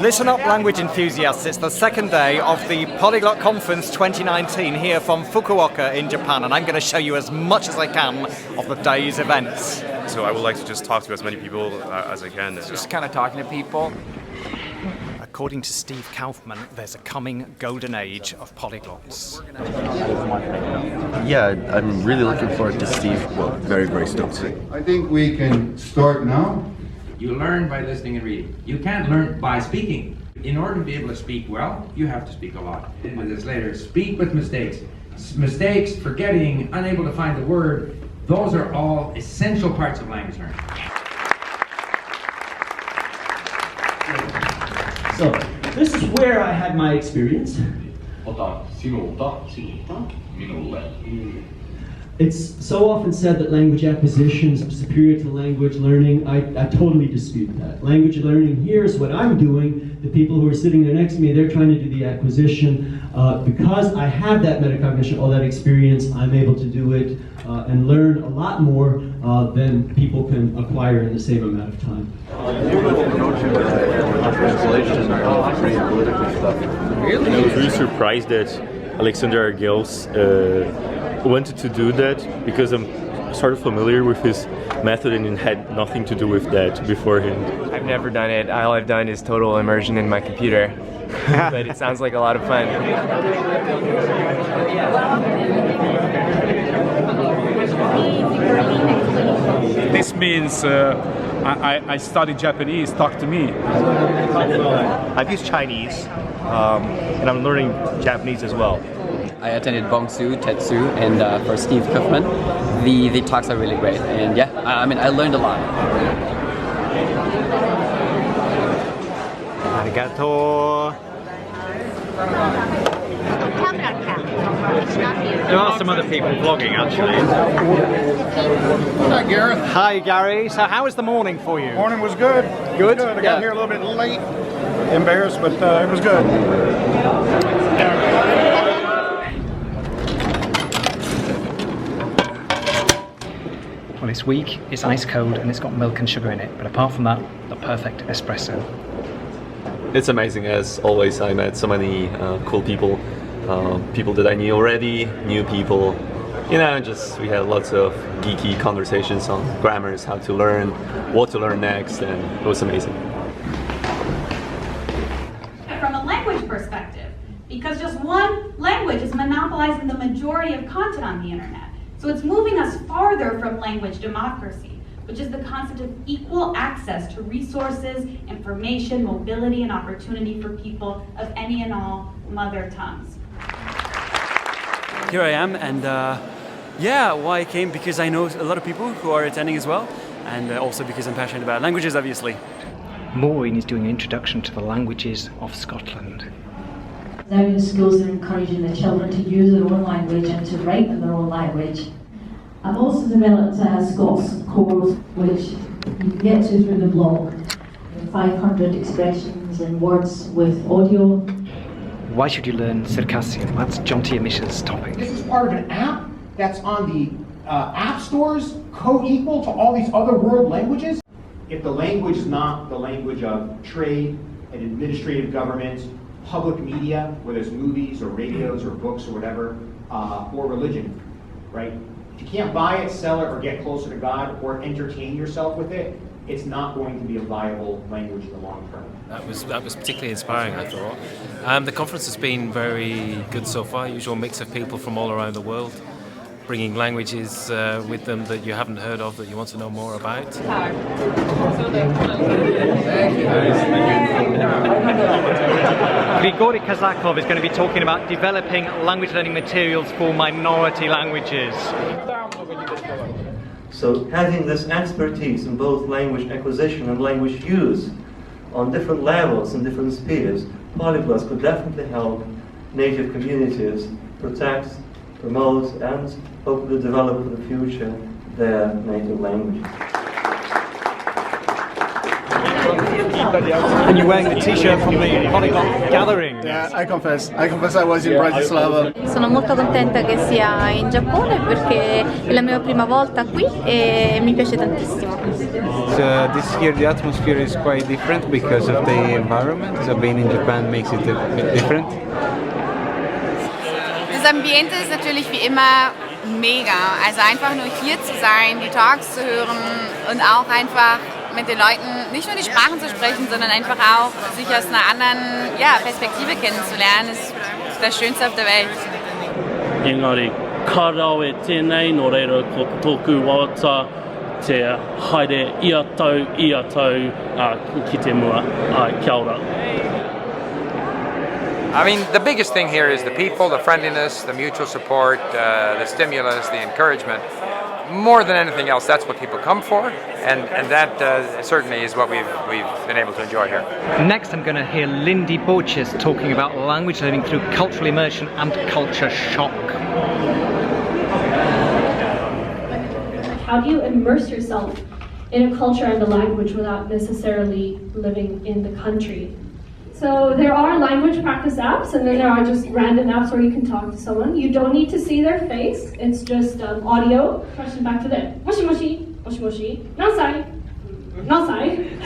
Listen up, language enthusiasts. It's the second day of the Polyglot Conference 2019 here from Fukuoka in Japan, and I'm going to show you as much as I can of the day's events. So I would like to just talk to as many people as I can. Just kind of talking to people. According to Steve Kaufmann, there's a coming golden age of polyglots. Yeah, I'm really looking forward to Steve. Well, very, very stoked. I think we can start now. You learn by listening and reading. You can't learn by speaking. In order to be able to speak well, you have to speak a lot. With this later, speak with mistakes. Mistakes, forgetting, unable to find the word, those are all essential parts of language learning. So, this is where I had my experience. It's so often said that language acquisition is superior to language learning. I totally dispute that. Language learning here is what I'm doing. The people who are sitting there next to me, they're trying to do the acquisition. Because I have that metacognition, all that experience, I'm able to do it and learn a lot more than people can acquire in the same amount of time. Really? I was really surprised that Alexander Arguelles wanted to do that, because I'm sort of familiar with his method and it had nothing to do with that beforehand. I've never done it. All I've done is total immersion in my computer. But it sounds like a lot of fun. This means I studied Japanese, talk to me. I've used Chinese, and I'm learning Japanese as well. I attended Bongsu, Tetsu, and for Steve Kaufmann, the talks are really great. And yeah, I mean, I learned a lot. Arigato. There are some other people vlogging, actually. Hi, Gareth. Hi, Gary. So how was the morning for you? Morning was good. Good? I got here a little bit late. Embarrassed, but it was good. Well, it's weak, it's ice cold, and it's got milk and sugar in it. But apart from that, the perfect espresso. It's amazing, as always. I met so many cool people, people that I knew already, new people. You know, just we had lots of geeky conversations on grammars, how to learn, what to learn next, and it was amazing. From a language perspective, because just one language is monopolizing the majority of content on the internet. So it's moving us farther from language democracy, which is the concept of equal access to resources, information, mobility, and opportunity for people of any and all mother tongues. Here I am, and yeah, why I came? Because I know a lot of people who are attending as well, and also because I'm passionate about languages, obviously. Maureen is doing an introduction to the languages of Scotland. Now in schools they're encouraging the children to use their own language and to write in their own language. I've also developed a Scots course which you can get to through the blog. 500 expressions and words with audio. Why should you learn Circassian? That's Jonty Yamisha's topic. This is part of an app that's on the app stores, co-equal to all these other world languages. If the language is not the language of trade and administrative government, public media, whether it's movies or radios or books or whatever, or religion, right? If you can't buy it, sell it, or get closer to God, or entertain yourself with it, it's not going to be a viable language in the long term. That was particularly inspiring, I thought. The conference has been very good so far. Usual mix of people from all around the world, bringing languages with them that you haven't heard of, that you want to know more about. Grigory Kazakov is going to be talking about developing language learning materials for minority languages. So having this expertise in both language acquisition and language use on different levels and different spheres, polyglots could definitely help native communities protect, promote, and hopefully develop for the future their native language. And you're wearing the t-shirt from the Polyglot gathering. Yeah, I confess I was in Bratislava. Sono molto contenta che sia in Giappone perché è la mia prima volta qui e mi piace tantissimo. This year the atmosphere is quite different because of the environment, so being in Japan makes it a bit different. Das Ambiente ist natürlich wie immer mega, also einfach nur hier zu sein, die Talks zu hören und auch einfach mit den Leuten nicht nur die Sprachen zu sprechen, sondern einfach auch sich aus einer anderen Perspektive kennenzulernen, ist das Schönste auf der Welt. Engari, karawe tēnei no reira ko tōku wawata te haere ia tau ki te mua, kia ora. I mean, the biggest thing here is the people, the friendliness, the mutual support, the stimulus, the encouragement. More than anything else, that's what people come for, and that certainly is what we've been able to enjoy here. Next, I'm going to hear Lindie talking about language learning through cultural immersion and culture shock. How do you immerse yourself in a culture and a language without necessarily living in the country? So there are language practice apps, and then there are just random apps where you can talk to someone. You don't need to see their face. It's just audio. Question back to them. Moshi moshi, moshi moshi, nansai, nansai.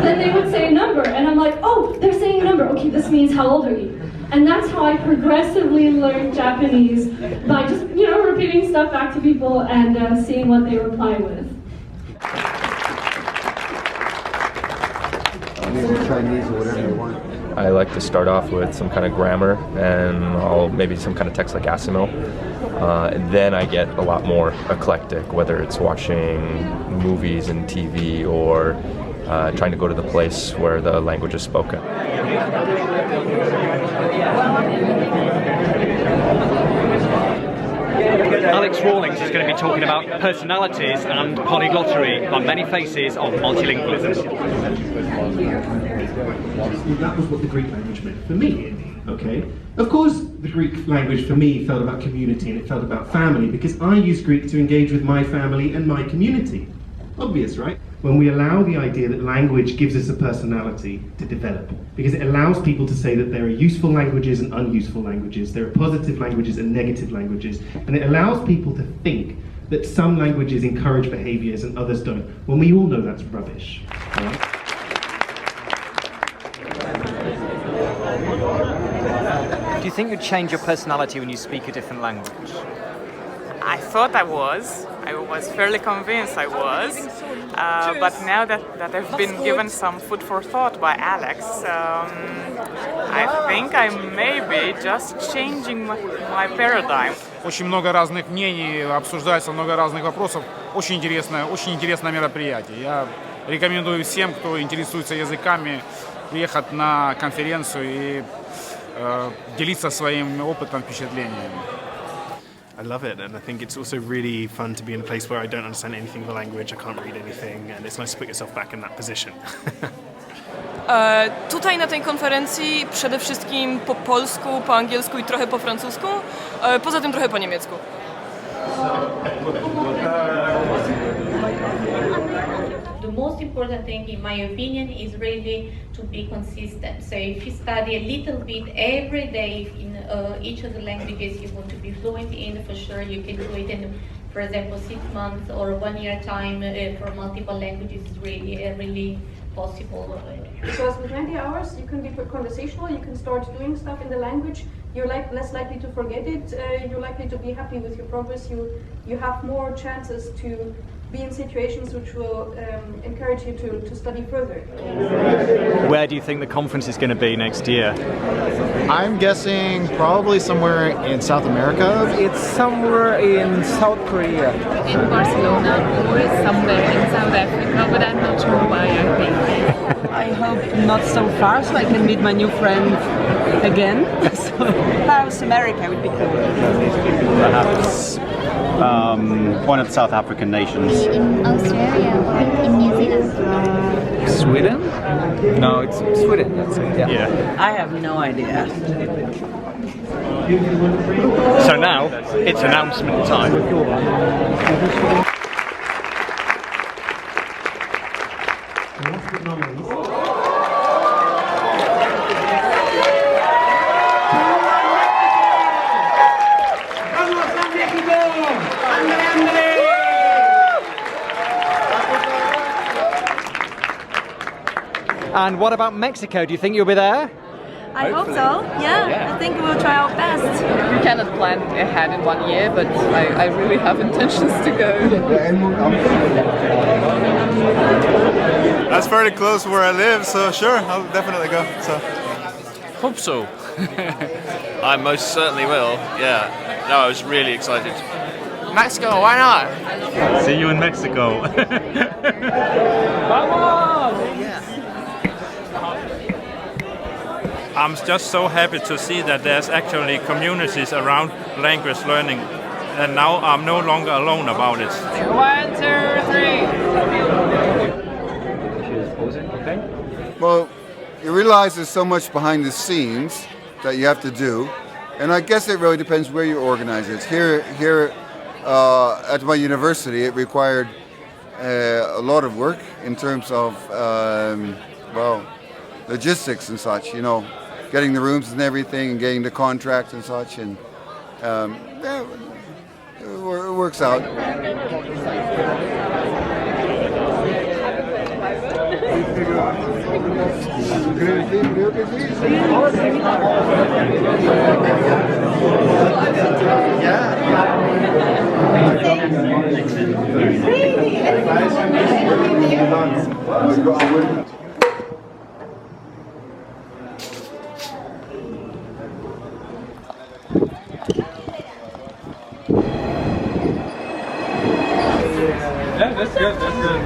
Then they would say a number, and I'm like, oh, they're saying a number. Okay, this means how old are you? And that's how I progressively learned Japanese, by just repeating stuff back to people and seeing what they reply with. Chinese or whatever you want. I like to start off with some kind of grammar and maybe some kind of text like ASIMIL. Then I get a lot more eclectic, whether it's watching movies and TV or trying to go to the place where the language is spoken. Alex Rawlings is going to be talking about personalities and polyglottery on many faces of multilingualism. That was what the Greek language meant for me, okay? Of course, the Greek language for me felt about community and it felt about family because I use Greek to engage with my family and my community. Obvious, right? When we allow the idea that language gives us a personality to develop, because it allows people to say that there are useful languages and unuseful languages, there are positive languages and negative languages, and it allows people to think that some languages encourage behaviors and others don't, when we all know that's rubbish. Right? Do you think you'd change your personality when you speak a different language? I thought I was. I was fairly convinced I was. But now that I've been given some food for thought by Alex, I think I may be just changing my paradigm. Очень много разных мнений, обсуждается много разных вопросов. Очень интересное мероприятие. Я рекомендую всем, кто интересуется языками, приехать на конференцию и делиться своим опытом, впечатлениями. I love it, and I think it's also really fun to be in a place where I don't understand anything of the language, I can't read anything, and it's nice to put yourself back in that position. Tutaj na tej konferencji przede wszystkim po polsku, po angielsku i trochę po francusku, poza tym trochę po niemiecku. The most important thing, in my opinion, is really to be consistent. So if you study a little bit every day in each of the languages you want to be fluent in, for sure you can do it in, for example, 6 months or 1 year time for multiple languages is really possible. Because with 20 hours you can be conversational, you can start doing stuff in the language, you're less likely to forget it, you're likely to be happy with your progress, you have more chances to be in situations which will encourage you to study further. Where do you think the conference is going to be next year? I'm guessing probably somewhere in South America. It's somewhere in South Korea. In Barcelona or somewhere in South Africa, but I'm not sure why, I think. I hope not so far, so I can meet my new friend again. South America would be cool. Perhaps one of the South African nations. In Australia or in New Zealand. Sweden? No, it's Sweden, that's it. Yeah. I have no idea. So now, it's announcement time. And what about Mexico? Do you think you'll be there? I hope so, yeah. I think we'll try our best. You cannot plan ahead in 1 year, but I really have intentions to go. That's fairly close where I live, so sure, I'll definitely go. So. Hope so. I most certainly will, yeah. No, I was really excited. Mexico, why not? See you in Mexico. I'm just so happy to see that there's actually communities around language learning, and now I'm no longer alone about it. 1, 2, 3. Well, you realize there's so much behind the scenes that you have to do, and I guess it really depends where you organize it. Here at my university, it required a lot of work in terms of logistics and such. You know, getting the rooms and everything, and getting the contracts and such, and it works out. Yeah, that's good, that's good.